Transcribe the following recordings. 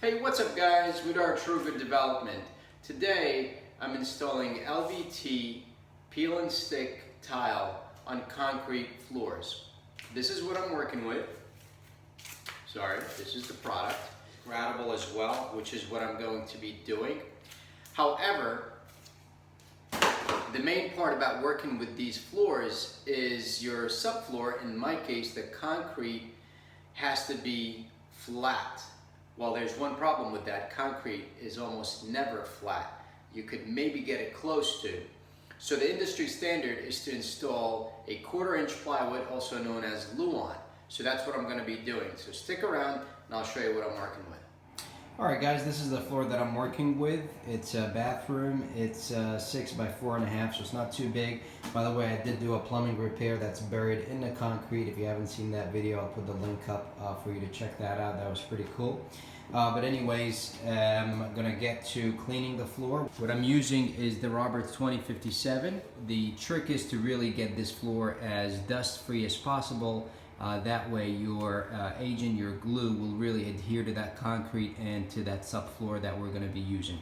Hey, what's up guys? With our True Development. Today I'm installing LVT peel and stick tile on concrete floors. This is what I'm working with. Sorry, this is the product. Groutable as well, which is what I'm going to be doing. However, the main part about working with these floors is your subfloor. In my case, the concrete has to be flat. Well, there's one problem with that. Concrete is almost never flat. You could maybe get it close to. So the industry standard is to install a 1/4 inch plywood, also known as Lauan. So that's what I'm going to be doing. So stick around and I'll show you what I'm working with. Alright guys, this is the floor that I'm working with. It's a bathroom. It's 6 by 4.5, so it's not too big. By the way, I did do a plumbing repair that's buried in the concrete. If you haven't seen that video, I'll put the link up for you to check that out. That was pretty cool. But anyways, I'm going to get to cleaning the floor. What I'm using is the Roberts 2057. The trick is to really get this floor as dust-free as possible. That way your agent, your glue, will really adhere to that concrete and to that subfloor that we're going to be using.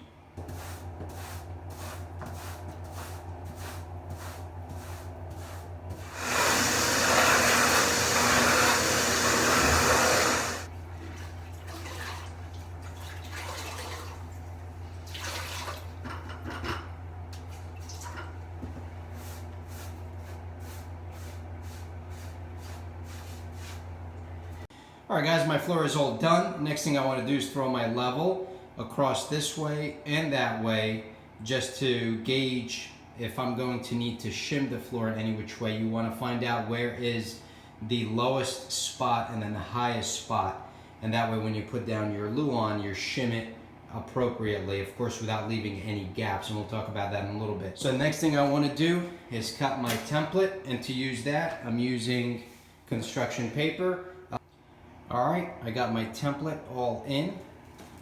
Alright guys, my floor is all done. Next thing I want to do is throw my level across this way and that way, just to gauge if I'm going to need to shim the floor in any which way. You want to find out where is the lowest spot and then the highest spot, and that way when you put down your Lauan, you shim it appropriately, of course without leaving any gaps, and we'll talk about that in a little bit. So the next thing I want to do is cut my template, and to use that I'm using construction paper. Alright, I got my template all in.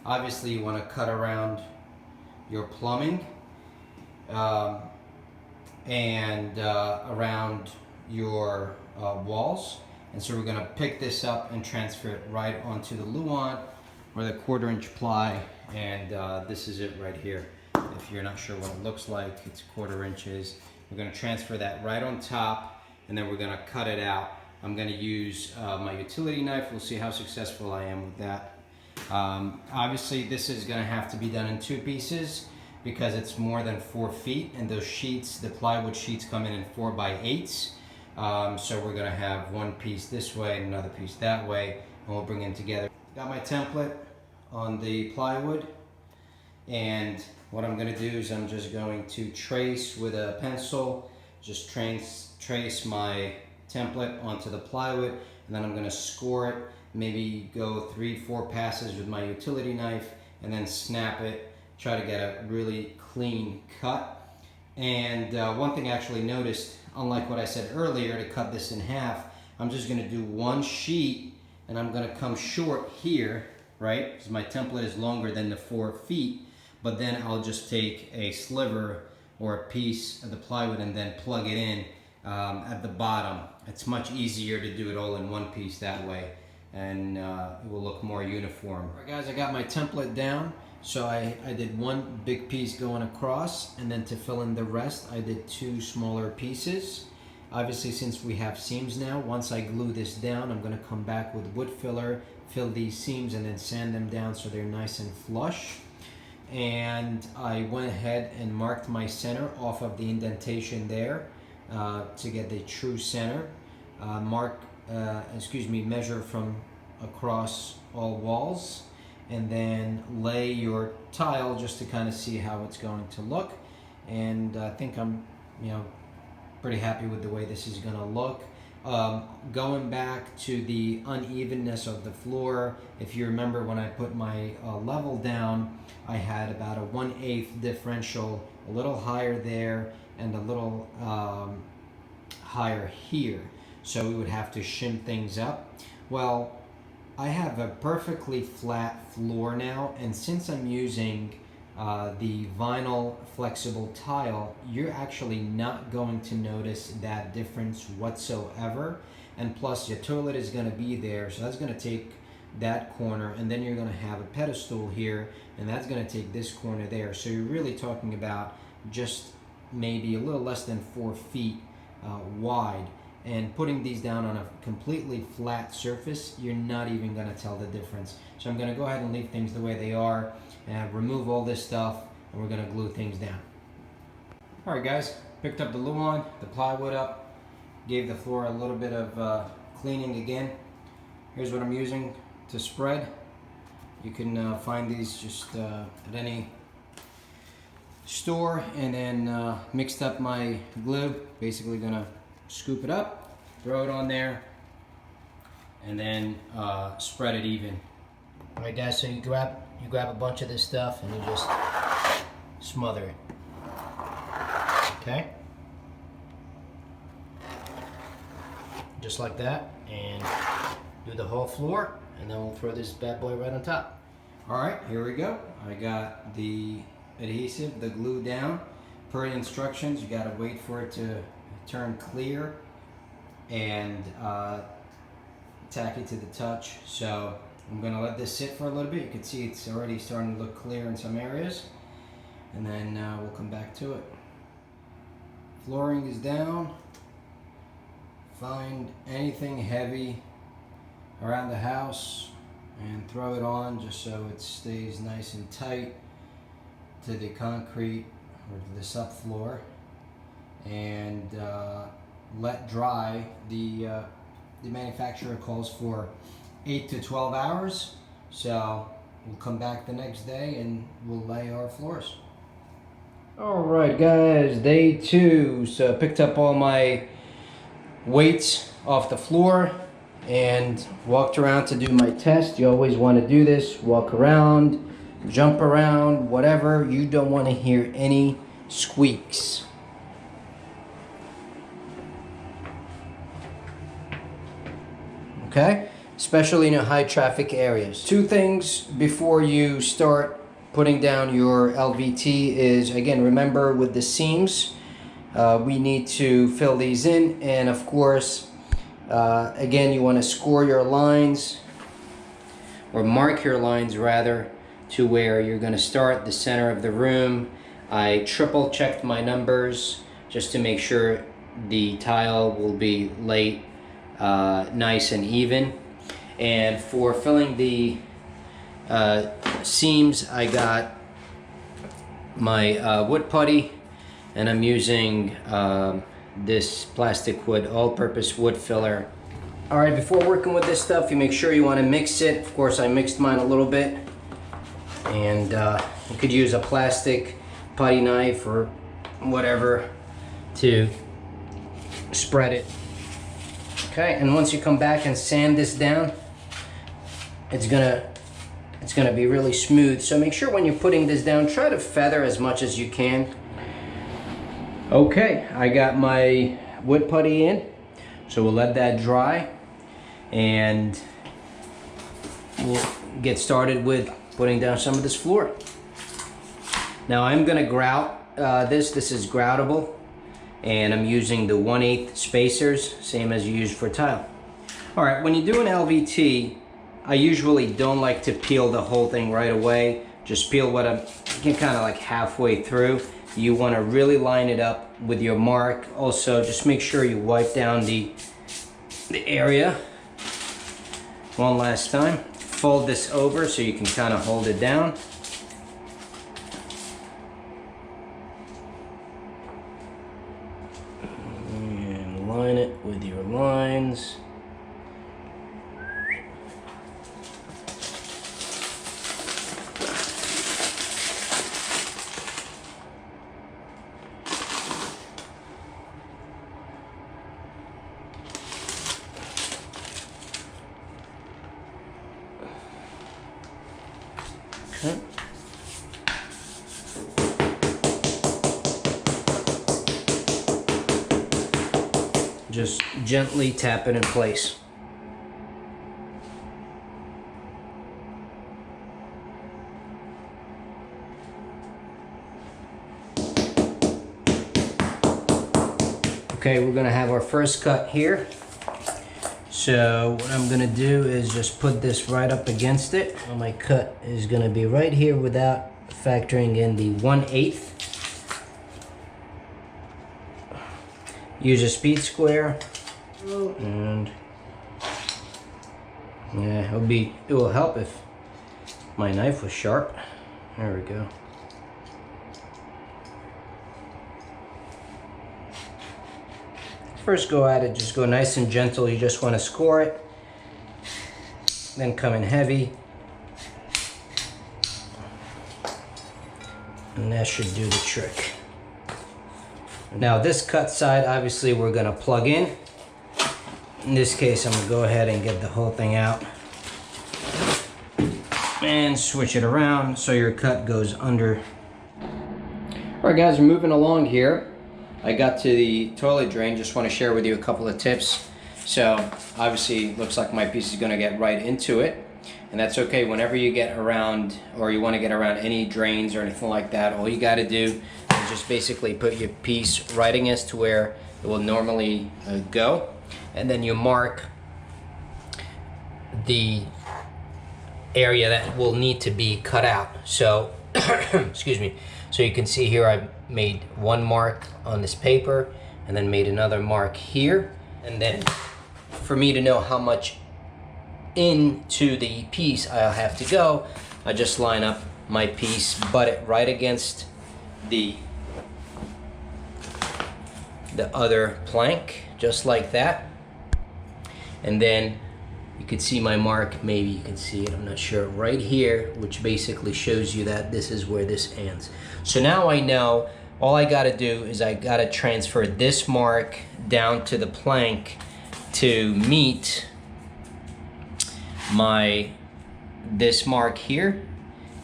Obviously you want to cut around your plumbing and around your walls. And so we're going to pick this up and transfer it right onto the Lauan or the 1/4 inch ply, and this is it right here. If you're not sure what it looks like, it's 1/4 inches. We're going to transfer that right on top, and then we're going to cut it out. I'm going to use my utility knife. We'll see how successful I am with that. Obviously this is going to have to be done in 2 pieces because it's more than 4 feet, and those sheets, the plywood sheets, come in 4 by 8s. So we're going to have one piece this way and another piece that way, and we'll bring them together. Got my template on the plywood, and what I'm going to do is I'm just going to trace with a pencil, just trace my template onto the plywood, and then I'm going to score it, maybe go 3-4 passes with my utility knife, and then snap it, try to get a really clean cut. And one thing I actually noticed, unlike what I said earlier, to cut this in half, I'm just going to do one sheet, and I'm going to come short here, right, because my template is longer than the 4 feet, but then I'll just take a sliver or a piece of the plywood and then plug it in at the bottom. It's much easier to do it all in one piece that way, and it will look more uniform. Alright guys, I got my template down, so I did one big piece going across, and then to fill in the rest I did 2 smaller pieces. Obviously, since we have seams now, once I glue this down, I'm going to come back with wood filler, fill these seams, and then sand them down so they're nice and flush. And I went ahead and marked my center off of the indentation there to get the true center. Measure from across all walls, and then lay your tile just to kind of see how it's going to look. And I think I'm, pretty happy with the way this is going to look. Going back to the unevenness of the floor, if you remember when I put my level down, I had about a 1/8 differential, a little higher there and a little higher here. So we would have to shim things up. Well, I have a perfectly flat floor now, and since I'm using the vinyl flexible tile, you're actually not going to notice that difference whatsoever. And plus your toilet is going to be there, so that's going to take that corner, and then you're going to have a pedestal here, and that's going to take this corner there. So you're really talking about just maybe a little less than 4 feet wide. And putting these down on a completely flat surface, you're not even going to tell the difference. So I'm going to go ahead and leave things the way they are and remove all this stuff, and we're going to glue things down. All right, guys, picked up the Lauan, the plywood up, gave the floor a little bit of cleaning again. Here's what I'm using to spread. You can find these just at any store, and then mixed up my glue. Basically gonna scoop it up, throw it on there, and then spread it even. All right, guys, so you grab a bunch of this stuff and you just smother it. Okay? Just like that, and do the whole floor, and then we'll throw this bad boy right on top. All right, here we go. I got the adhesive, the glue down. Per instructions, you gotta wait for it to turn clear and tack it to the touch. So I'm gonna let this sit for a little bit. You can see it's already starting to look clear in some areas, and then we'll come back to it. Flooring is down. Find anything heavy around the house and throw it on, just so it stays nice and tight to the concrete or to the subfloor, and let dry. The manufacturer calls for 8 to 12 hours, so we'll come back the next day and we'll lay our floors. All right, guys, day 2. So I picked up all my weights off the floor and walked around to do my test. You always want to do this, walk around, jump around, whatever. You don't want to hear any squeaks. Okay? Especially in high traffic areas. 2 things before you start putting down your LVT is, again, remember with the seams, we need to fill these in, and of course, again, you want to score your lines, or mark your lines rather, to where you're going to start the center of the room. I triple checked my numbers just to make sure the tile will be laid nice and even. And for filling the seams, I got my wood putty, and I'm using this plastic wood, all-purpose wood filler. All right, before working with this stuff, you make sure you want to mix it. Of course, I mixed mine a little bit, and you could use a plastic putty knife or whatever to spread it. Okay, and once you come back and sand this down, it's gonna be really smooth. So make sure when you're putting this down, try to feather as much as you can. Okay, I got my wood putty in, so we'll let that dry, and we'll get started with putting down some of this floor. Now I'm gonna grout this. This is groutable, and I'm using the 1/8 spacers, same as you use for tile. All right, when you do an LVT, I usually don't like to peel the whole thing right away. Just peel what I'm kind of like halfway through. You want to really line it up with your mark. Also, just make sure you wipe down the area one last time. Fold this over so you can kind of hold it down. And line it with your lines. Okay. Just gently tap it in place. Okay, we're gonna have our first cut here. So So what I'm gonna do is just put this right up against it. My cut is gonna be right here without factoring in the 1/8. Use a speed square, and yeah, it will help if my knife was sharp. There we go. First go at it, just go nice and gentle. You just want to score it, then come in heavy, and that should do the trick. Now this cut side, obviously we're gonna plug in. In this case, I'm gonna go ahead and get the whole thing out and switch it around so your cut goes under. All right guys, we're moving along here. I got to the toilet drain. Just want to share with you a couple of tips. So obviously looks like my piece is going to get right into it, and that's okay. Whenever you get around, or you want to get around any drains or anything like that, all you got to do is just basically put your piece right against to where it will normally go, and then you mark the area that will need to be cut out. So excuse me. So you can see here I made one mark on this paper and then made another mark here. And then for me to know how much into the piece I'll have to go, I just line up my piece, butt it right against the other plank, just like that. And then you can see my mark, maybe you can see it, I'm not sure, right here, which basically shows you that this is where this ends. So now I know all I gotta do is I gotta transfer this mark down to the plank to meet this mark here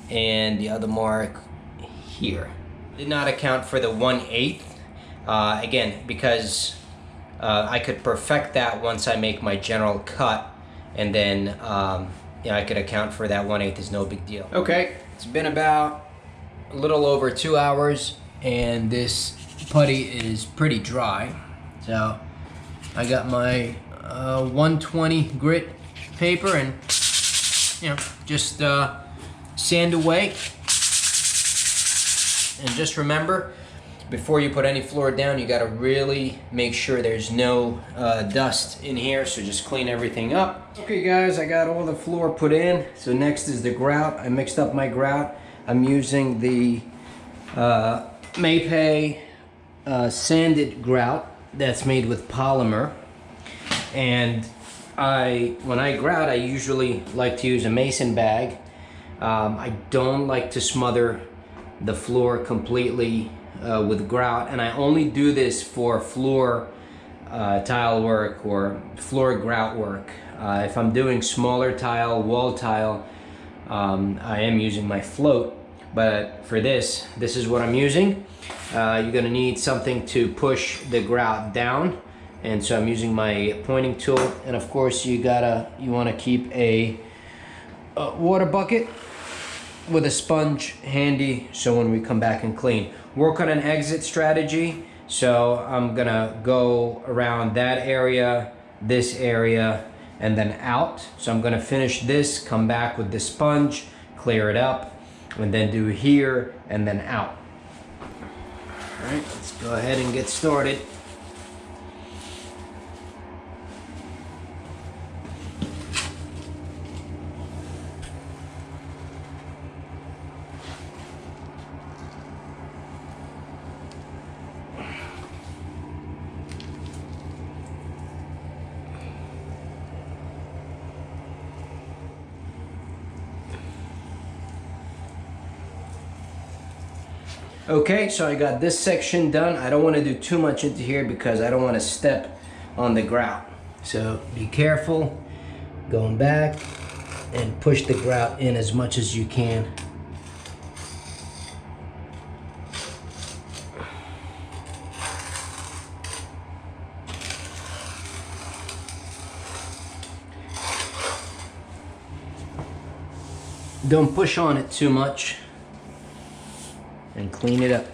and the other mark here. Did not account for the 1/8, again, because I could perfect that once I make my general cut, and then you know, I could account for that 1/8 is no big deal. Okay, it's been about a little over 2 hours, and this putty is pretty dry. So I got my 120 grit paper, and you know, just sand away. And just remember, before you put any floor down, you got to really make sure there's no dust in here, so just clean everything up. Okay guys, I got all the floor put in, so next is the grout. I mixed up my grout. I'm using the Maipai sanded grout that's made with polymer. And when I grout, I usually like to use a mason bag. I don't like to smother the floor completely with grout, and I only do this for floor tile work or floor grout work. If I'm doing smaller tile, wall tile, I am using my float, but for this is what I'm using. You're gonna need something to push the grout down, and so I'm using my pointing tool. And of course you wanna keep a water bucket with a sponge handy, so when we come back and clean. Work on an exit strategy. So I'm gonna go around that area, this area, and then out. So I'm gonna finish this, come back with the sponge, clear it up, and then do here and then out. All right, let's go ahead and get started. Okay, so I got this section done. I don't want to do too much into here because I don't want to step on the grout. So be careful going back and push the grout in as much as you can. Don't push on it too much, and clean it up.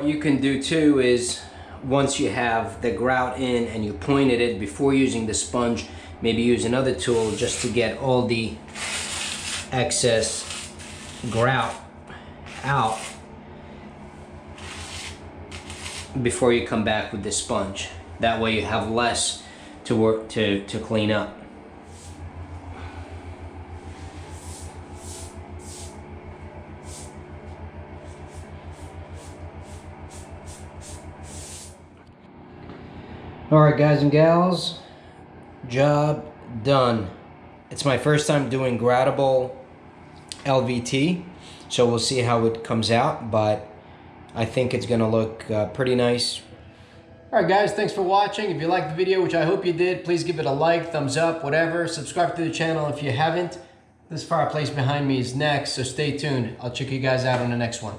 you can do too is, once you have the grout in and you pointed it, before using the sponge, maybe use another tool just to get all the excess grout out before you come back with the sponge. That way you have less to work to clean up. Alright guys and gals, job done. It's my first time doing groutable LVT, so we'll see how it comes out, but I think it's gonna look pretty nice. Alright guys, thanks for watching. If you liked the video, which I hope you did, please give it a like, thumbs up, whatever. Subscribe to the channel if you haven't. This fireplace behind me is next, so stay tuned. I'll check you guys out on the next one.